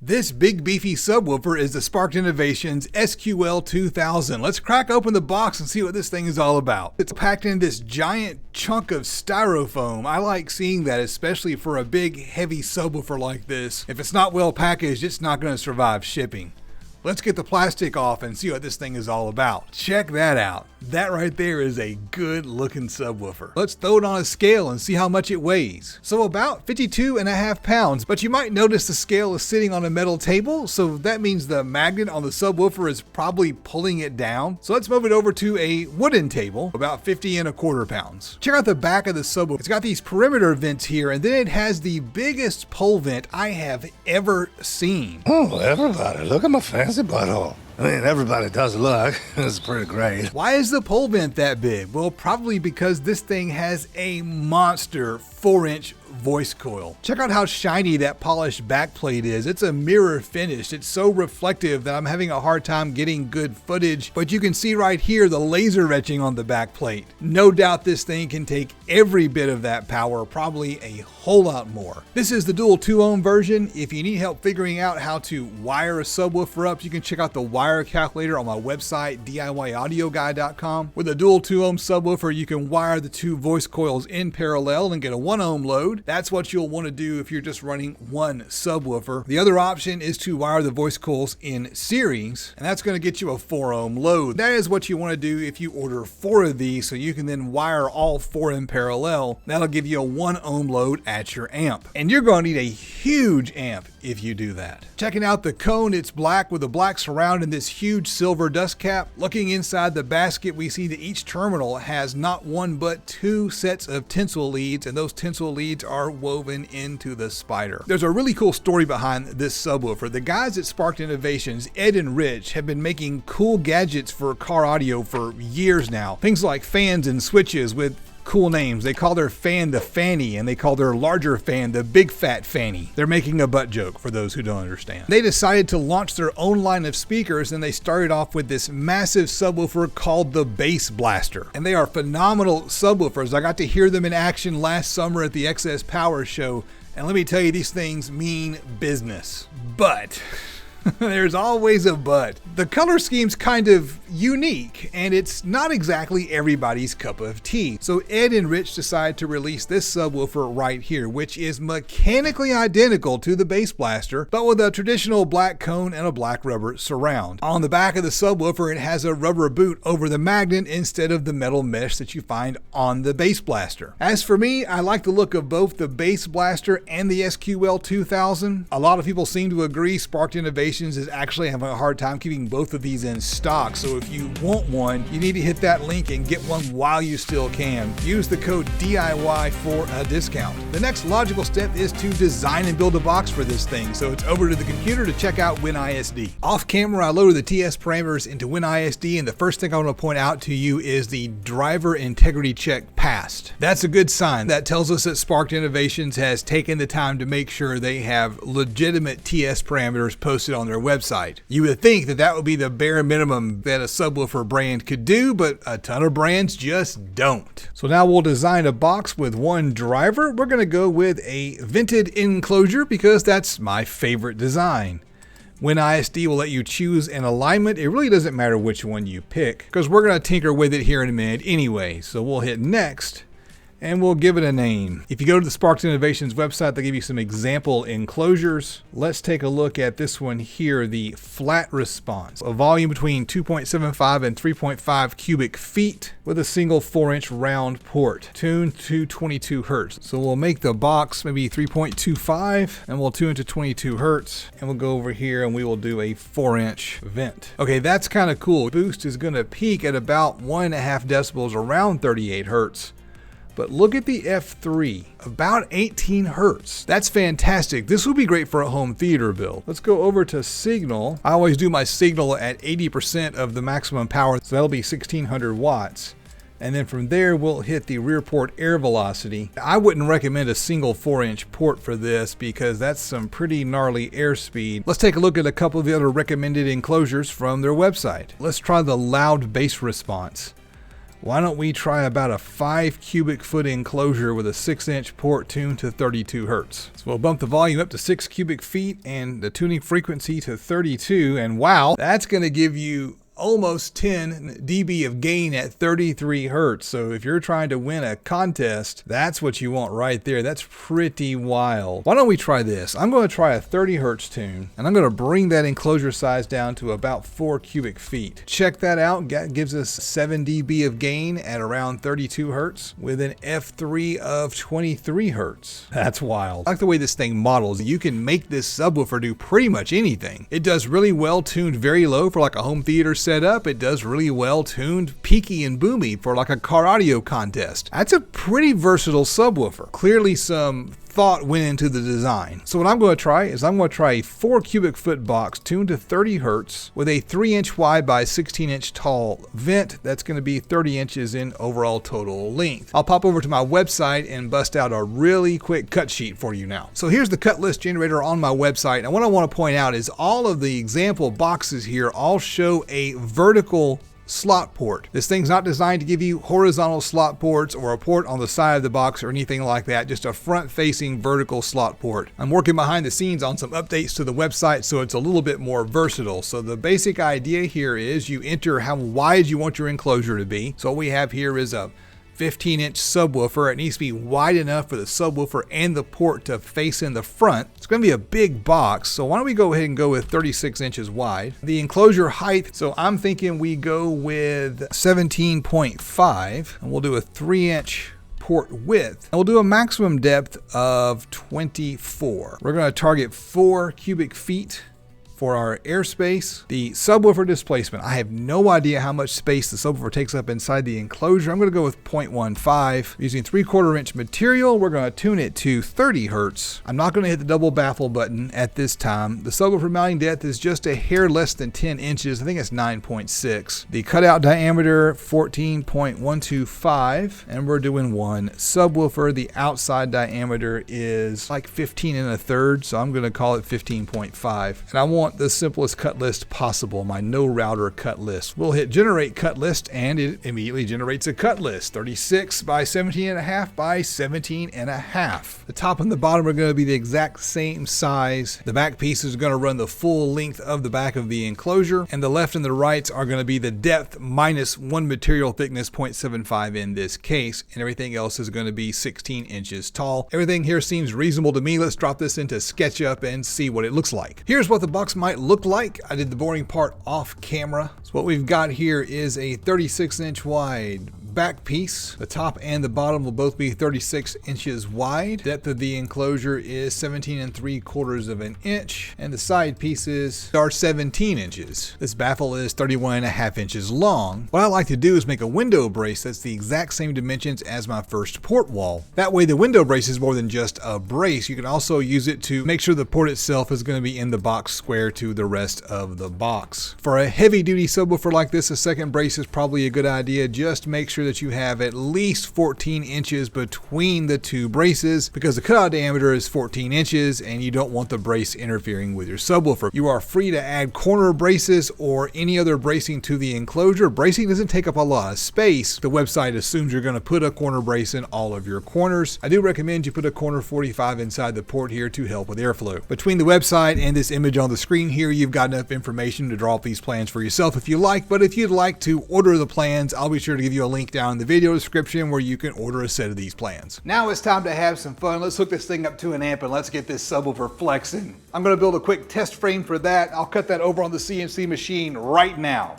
This big beefy subwoofer is the Sparked Innovations SQL 2000. Let's crack open the box and see what this thing is all about. It's packed in this giant chunk of styrofoam. I like seeing that, especially for a big heavy subwoofer like this. If it's not well packaged, it's not going to survive shipping. Let's get the plastic off and see what this thing is all about. Check that out. That right there is a good looking subwoofer. Let's throw it on a scale and see how much it weighs. So about 52.5 pounds, but you might notice the scale is sitting on a metal table, so that means the magnet on the subwoofer is probably pulling it down. So let's move it over to a wooden table, about 50.25 pounds. Check out the back of the subwoofer. It's got these perimeter vents here, and then it has the biggest pole vent I have ever seen. Oh, everybody, look at my fancy butthole. I mean, everybody does look. It's pretty great. Why is the pole vent that big? Well, probably because this thing has a monster 4-inch voice coil. Check out how shiny that polished backplate is. It's a mirror finish. It's so reflective that I'm having a hard time getting good footage, but you can see right here the laser etching on the backplate. No doubt this thing can take every bit of that power, probably a whole lot more. This is the dual 2-ohm version. If you need help figuring out how to wire a subwoofer up, you can check out the wire calculator on my website, DIYaudioguy.com. With a dual 2-ohm subwoofer, you can wire the two voice coils in parallel and get a 1-ohm load. That's what you'll want to do if you're just running one subwoofer. The other option is to wire the voice coils in series, and that's going to get you a 4-ohm load. That is what you want to do if you order 4 of these, so you can then wire all 4 in parallel. That'll give you a 1-ohm load at your amp. And you're going to need a huge amp if you do that. Checking out the cone, it's black with a black surround and this huge silver dust cap. Looking inside the basket, we see that each terminal has not one but 2 sets of tinsel leads, and those tinsel leads are woven into the spider. There's a really cool story behind this subwoofer. The guys at Sparked Innovations, Ed and Rich, have been making cool gadgets for car audio for years now. Things like fans and switches with cool names. They call their fan the fanny, and they call their larger fan the big fat fanny. They're making a butt joke for those who don't understand. They decided to launch their own line of speakers, and they started off with this massive subwoofer called the Bass Blaster. And they are phenomenal subwoofers. I got to hear them in action last summer at the Excess Power Show, and let me tell you, these things mean business. But there's always a but. The color scheme's kind of unique, and it's not exactly everybody's cup of tea. So Ed and Rich decided to release this subwoofer right here, which is mechanically identical to the Bass Blaster, but with a traditional black cone and a black rubber surround. On the back of the subwoofer, it has a rubber boot over the magnet instead of the metal mesh that you find on the Bass Blaster. As for me, I like the look of both the Bass Blaster and the SQL 2000. A lot of people seem to agree Sparked Innovations is actually having a hard time keeping both of these in stock, so if you want one, you need to hit that link and get one while you still can. Use the code DIY for a discount. The next logical step is to design and build a box for this thing, so it's over to the computer to check out WinISD. Off camera, I loaded the TS parameters into WinISD, and the first thing I want to point out to you is the driver integrity check passed. That's a good sign. That tells us that Sparked Innovations has taken the time to make sure they have legitimate TS parameters posted on their website. You would think that that would be the bare minimum that a subwoofer brand could do, but a ton of brands just don't. So now we'll design a box with one driver. We're going to go with a vented enclosure because that's my favorite design. WinISD will let you choose an alignment. It really doesn't matter which one you pick because we're going to tinker with it here in a minute anyway. So we'll hit next, and we'll give it a name. If you go to the Sparked Innovations website, they'll give you some example enclosures. Let's take a look at this one here, the flat response. A volume between 2.75 and 3.5 cubic feet with a single 4-inch round port, tuned to 22 hertz. So we'll make the box maybe 3.25, and we'll tune to 22 hertz, and we'll go over here and we will do a 4-inch vent. Okay, that's kind of cool. Boost is going to peak at about 1.5 decibels around 38 hertz. But look at the F3, about 18 hertz. That's fantastic. This would be great for a home theater build. Let's go over to signal. I always do my signal at 80% of the maximum power, so that'll be 1600 watts. And then from there, we'll hit the rear port air velocity. I wouldn't recommend a single 4-inch port for this because that's some pretty gnarly airspeed. Let's take a look at a couple of the other recommended enclosures from their website. Let's try the loud bass response. Why don't we try about a 5 cubic foot enclosure with a 6-inch port tuned to 32 hertz. So we'll bump the volume up to 6 cubic feet and the tuning frequency to 32, and wow, that's going to give you almost 10 dB of gain at 33 hertz. So if you're trying to win a contest, that's what you want right there. That's pretty wild. Why don't we try this? I'm going to try a 30 hertz tune, and I'm going to bring that enclosure size down to about 4 cubic feet. Check that out. That gives us 7 dB of gain at around 32 hertz with an F3 of 23 hertz. That's wild. I like the way this thing models. You can make this subwoofer do pretty much anything. It does really well tuned very low for like a home theater setup. It does really well tuned peaky and boomy for like a car audio contest. That's a pretty versatile subwoofer. Clearly some thought went into the design. So what I'm going to try is I'm going to try a 4 cubic foot box tuned to 30 hertz with a 3-inch wide by 16-inch tall vent that's going to be 30 inches in overall total length. I'll pop over to my website and bust out a really quick cut sheet for you now. So here's the cut list generator on my website, and what I want to point out is all of the example boxes here all show a vertical slot port. This thing's not designed to give you horizontal slot ports or a port on the side of the box or anything like that, just a front-facing vertical slot port. I'm working behind the scenes on some updates to the website so it's a little bit more versatile. So the basic idea here is you enter how wide you want your enclosure to be. So what we have here is a 15-inch subwoofer. It needs to be wide enough for the subwoofer and the port to face in the front. It's going to be a big box, so why don't we go ahead and go with 36 inches wide. The enclosure height, so I'm thinking we go with 17.5, and we'll do a 3-inch port width, and we'll do a maximum depth of 24. We're going to target 4 cubic feet for our airspace. The subwoofer displacement, I have no idea how much space the subwoofer takes up inside the enclosure. I'm going to go with 0.15. Using 3/4 inch material, we're going to tune it to 30 hertz. I'm not going to hit the double baffle button at this time. The subwoofer mounting depth is just a hair less than 10 inches. I think it's 9.6. The cutout diameter, 14.125, and we're doing one subwoofer. The outside diameter is like 15 1/3, so I'm going to call it 15.5. And I want the simplest cut list possible, my no router cut list. We'll hit generate cut list and it immediately generates a cut list. 36 by 17.5 by 17.5. The top and the bottom are going to be the exact same size. The back piece is going to run the full length of the back of the enclosure, and the left and the rights are going to be the depth minus one material thickness, 0.75 in this case, and everything else is going to be 16 inches tall. Everything here seems reasonable to me. Let's drop this into SketchUp and see what it looks like. Here's what the box might look like. I did the boring part off camera. So what we've got here is a 36-inch wide back piece. The top and the bottom will both be 36 inches wide. Depth of the enclosure is 17.75 inches, and the side pieces are 17 inches. This baffle is 31.5 inches long. What I like to do is make a window brace that's the exact same dimensions as my first port wall. That way the window brace is more than just a brace. You can also use it to make sure the port itself is going to be in the box square to the rest of the box. For a heavy duty subwoofer like this, a second brace is probably a good idea. Just make sure that you have at least 14 inches between the two braces, because the cutout diameter is 14 inches and you don't want the brace interfering with your subwoofer. You are free to add corner braces or any other bracing to the enclosure. Bracing doesn't take up a lot of space. The website assumes you're going to put a corner brace in all of your corners. I do recommend you put a corner 45 inside the port here to help with airflow. Between the website and this image on the screen here, you've got enough information to draw up these plans for yourself if you like, but if you'd like to order the plans, I'll be sure to give you a link down in the video description where you can order a set of these plans. Now it's time to have some fun. Let's hook this thing up to an amp and let's get this subwoofer flexing. I'm going to build a quick test frame for that. I'll cut that over on the CNC machine right now.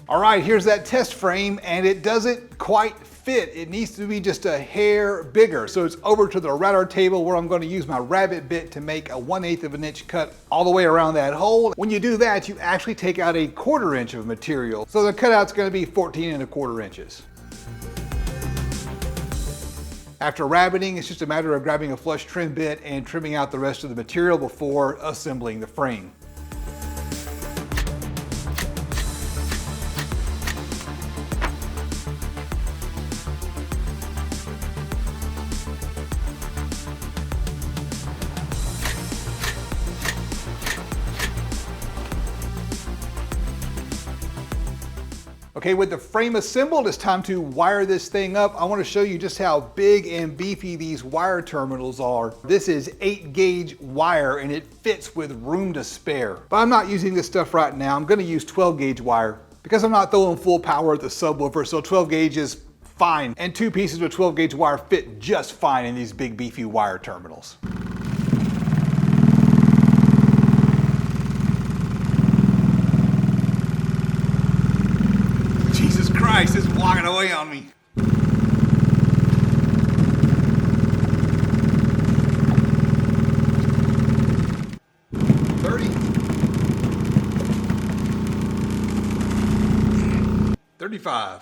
All right, here's that test frame, and it doesn't quite fit. It needs to be just a hair bigger. So it's over to the router table where I'm going to use my rabbit bit to make a 1/8 inch cut all the way around that hole. When you do that, you actually take out a 1/4 inch of material. So the cutout's going to be 14.25 inches. After rabbiting, it's just a matter of grabbing a flush trim bit and trimming out the rest of the material before assembling the frame. Okay, with the frame assembled, it's time to wire this thing up. I want to show you just how big and beefy these wire terminals are. This is 8-gauge wire and it fits with room to spare. But I'm not using this stuff right now. I'm going to use 12-gauge wire because I'm not throwing full power at the subwoofer, so 12 gauge is fine. And 2 pieces of 12-gauge wire fit just fine in these big beefy wire terminals. Jesus Christ, it's walking away on me. $30. $35.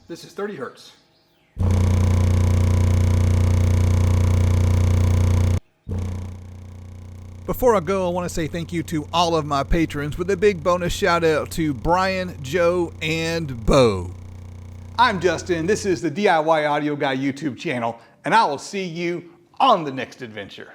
This is 30 hertz. Before I go, I want to say thank you to all of my patrons with a big bonus shout out to Brian, Joe, and Bo. I'm Justin. This is the DIY Audio Guy YouTube channel, and I will see you on the next adventure.